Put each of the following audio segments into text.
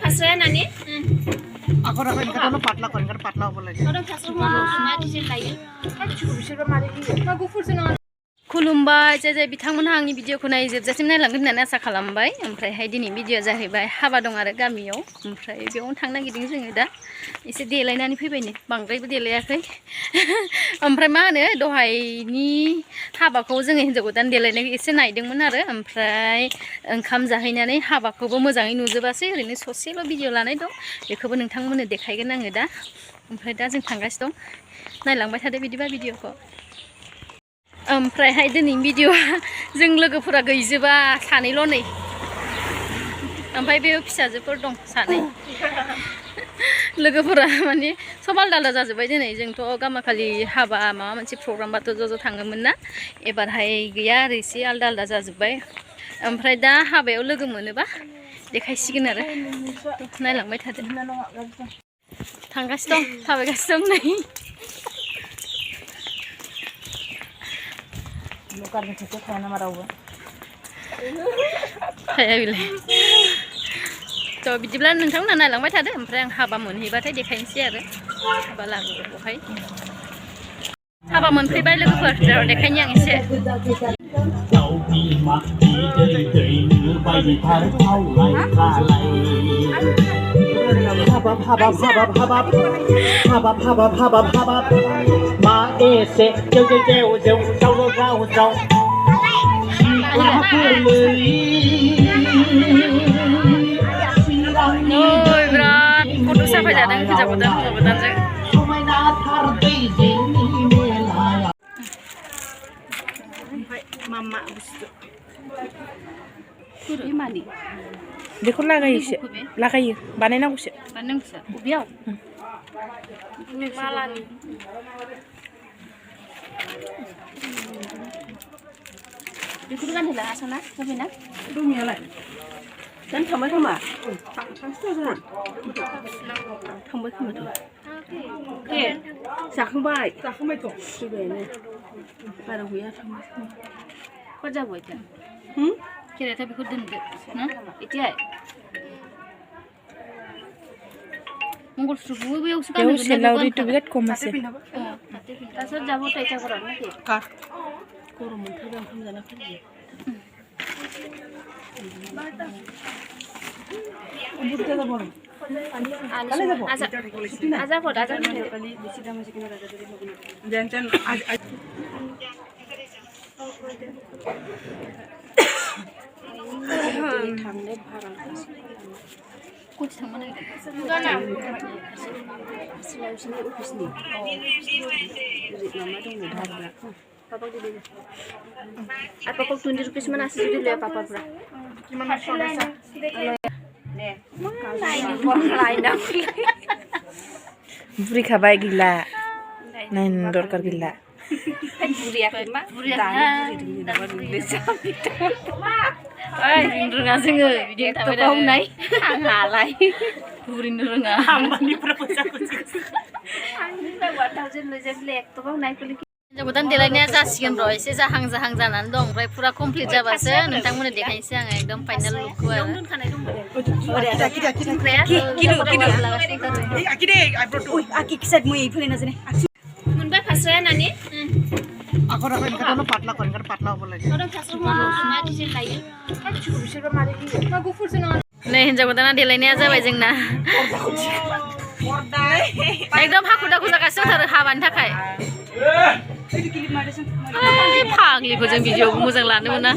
फास्राया नानि आगर आगर इनखायनो पातला कर इनखायनो पातला होबो लागे orang फास्रा मा डिजाइन लायो बिसोरबा मारै होयो मा गुफुरसो नङा खुलुमबाय जे बिथांमोनहा आंनि भिडिअखौ नायजोबजासिम नायलांगोन होननानै आसा खालामबाय। ओमफ्रायहाय दिनै भिडिअआ जाहैबाय हाबा दं आरो गामियाव, ओमफ्राय बेयावनो थांनो नागिरदों जोङो दा एसे देलायनानै फैबायनो, बांद्रायबो देलायाखै। ओमफ्राय मा होनो दहायनि हाबाखौ जोङो हिन्जाव गोदान देलायनायखौ एसे नायदोंमोन आरो, ओमफ्राय ओंखाम जाहैनानै हाबाखौबो मोजाङै नुजोबासै, ओरैनो ससेल' भिडिअ लानाय दं, बेखौबो नोंथांमोननो देखायगोन आङो दा। ओमफ्राय दा जों थांगासिनो दं, नायलांबाय थादो बिदिबा भिडिअखौ। ओमफ्रायहाय दिनै भिडिअआ जों लोगोफोरा गैजोबा, सानैल' नै, ओमफ्राय बे फिसाजोफोर दं सानै। लोगोफोरा माने सब आलदा आलदा जाजोब्बाय दिनै। जोंथ' गामाखालि हाबा माबा मोनसे प्रग्रामबाथ' ज' थाङोमोन ना, एबारहाय गैया आरो एसे आलदा आलदा जाजोब्बाय। ओमफ्राय दा हाबायाव लोगो मोनोबा देखायसिगोन आरो, नायलांबाय थादो। थांगासिनो दं, थाबायगासिनो दं नै। थाया बिलाय थ' बिदिब्ला नोंथांमोनहा नायलांबाय थादो, ओमफ्राय आं हाबा मोनहैबाथाय देखायनोसै आरो हाबा लागोआवहाय। हाबा मोनफैबाय लोगोफोर, देखायनि आं एसे। बिराद फट' साफायजादों हिन्जाव गोदानजों। मामा बुस्थु मानि बेखौ लागायोसो, लागायो बानायनांगौसो। बानायनांगौसो बबेयाव? मालानि बेखौबो गानहोला आसाना होबायना दमियालाय dan थांबाय खोमा थांबाय खोमाथ'। ए जाखांबायथ' फैबायानो बारा गैया थांबाय खर जाबाय दा खेरायथा बेखौ दोनदो ना इथिहाय मंगलसूत्रखौबो बेयावसो सेलावरिथ' बिराद खम আছে। दासो जाबो टाइटा करा ना का गरम मोनथारबाय ओंखाम जाना फैबाय Papa di dulu. Apa kau 20 rupiah mana sih dulu ya papa pura? gimana soalnya Nih, lain dah. बुरि खाबाय गैला नायनो दरकार गैला। Buri ya, buri ya. Roङा जोङो बिदि kau नाय आंहालाय बुरिनो रोङा आंनि प्रप'जालखौ आंनि बाथाव जों लोगो लेकथ' कau नाय कलि हिन्जाव गोदान देलायनाया जासिगोन र' एसे जाहां जानानै दं, ओमफ्राय फुरा कमप्लिट जाबासो नोंथांमोननो देखायनोसै आङो एकदम फाइनाल लुकखौ आरो। मोनबाय फास्राया नानि आगर आगर इनखायनो पातला कर इनखायनो पातला होबो लागे orang फास्रा मा डिजाइन लायो बिसोरबा मारै होयो मा गुफुरसो नङा नै हिन्जाव गोदाना देलायनाया जाबाय जोंना। एकदम हाखु दाखु जागासिनो दंथारो हाबानि थाखाय। फाग्लिफोरजों भिडिअ'बो मोजां लानो मोना।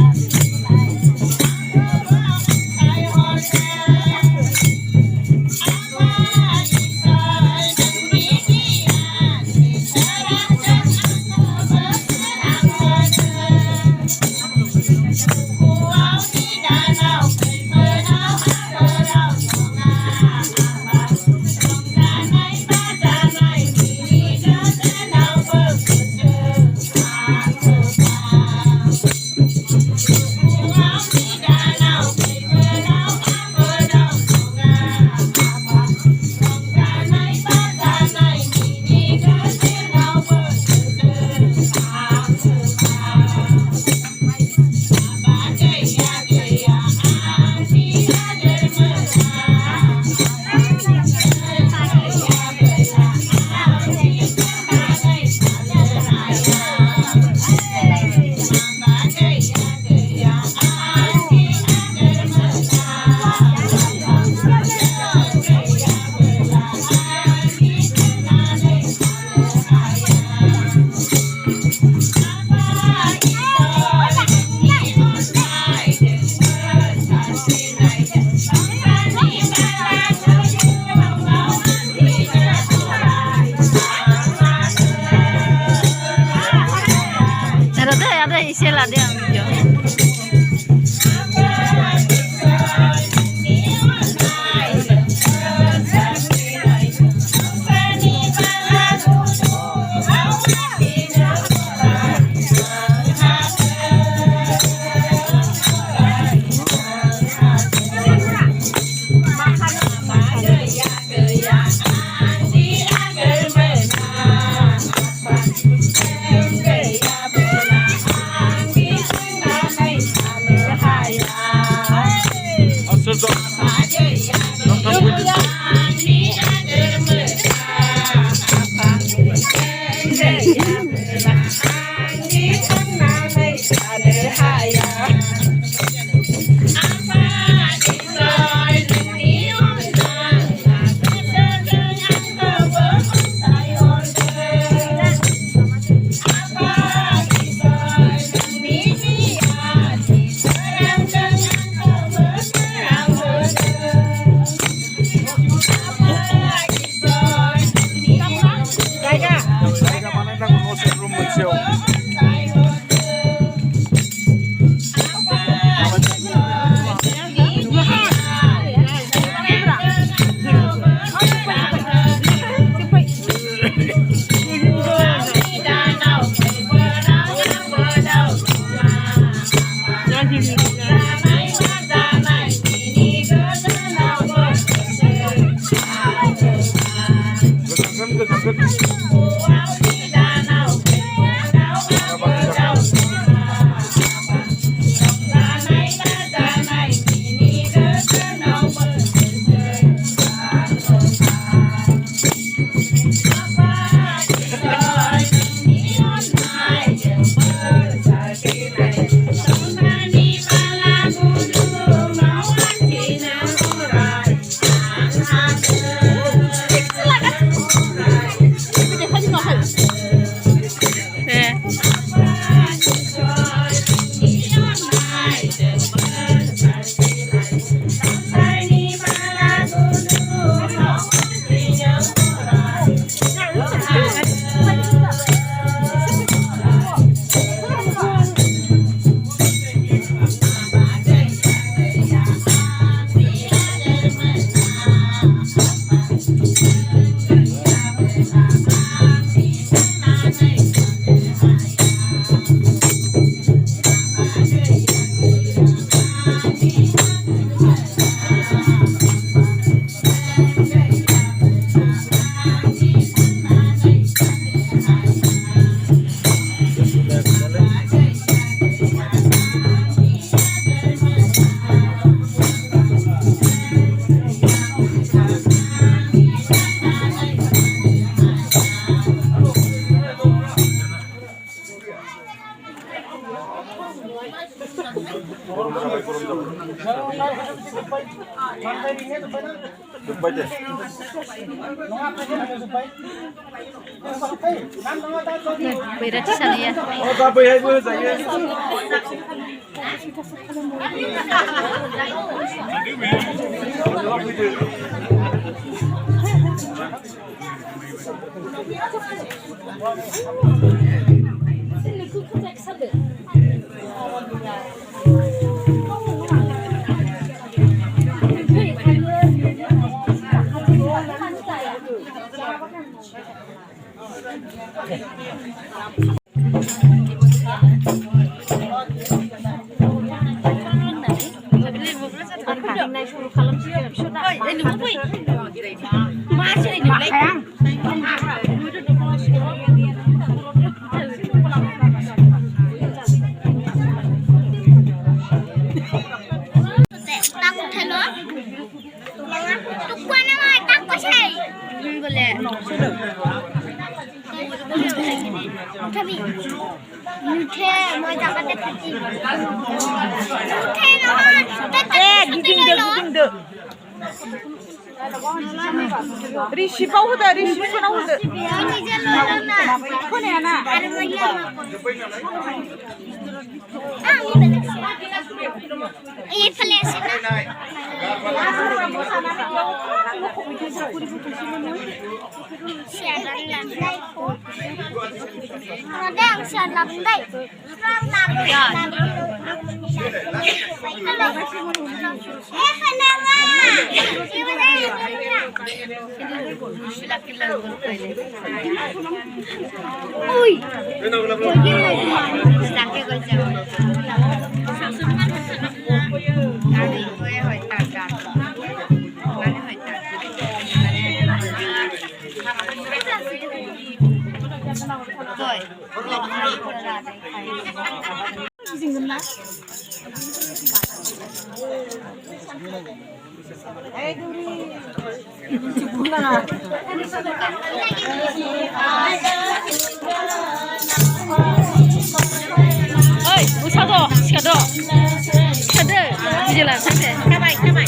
Thank you. लादो आं भिडिअ बैराथि सानैया रिसिपाव होदो रिसिपफोराव होदो खोनायाना Oi, usado, sikado, sikado, video lah, sampai, kabai, kabai,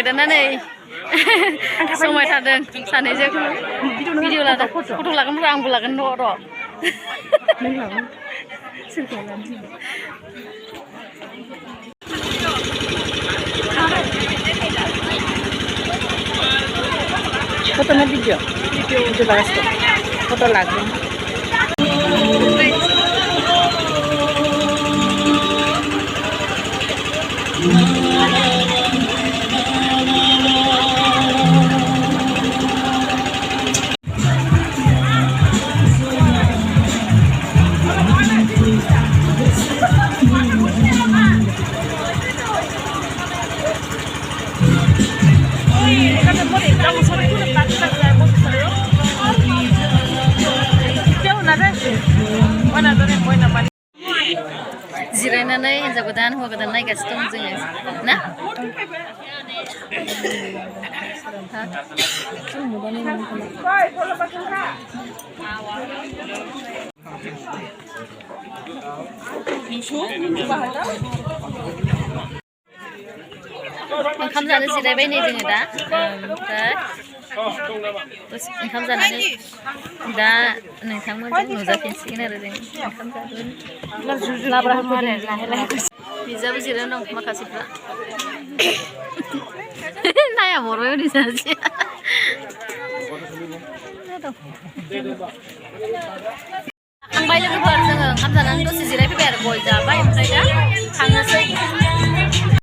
गोदाना नै समाय थादों सानैजों भिडिअ लादों फट' लागोन र' आंबो लागोन र' नों लागोन सोरखौ लानोसै foto na video lagas ko foto lagi जिरायनानै हिन्जाव गोदान हौवा गोदान नायगासिनो दं जोङो ना ओंखाम जानो जिरायबाय नै जोङो दा ओमफ्राय ओंखाम जानानै दा नोंथांमोनजों नुजाफिनसिगोन आरो जों ओंखाम जागोन लाब्रा बिजाबो जिरायना दं माखासेफ्रा नाया बर'आव दिसानोसै थांबाय लोगोफोर जोङो ओंखाम जानानै दसे जिरायफैबाय आरो गय जाबाय ओमफ्राय दा थांनोसै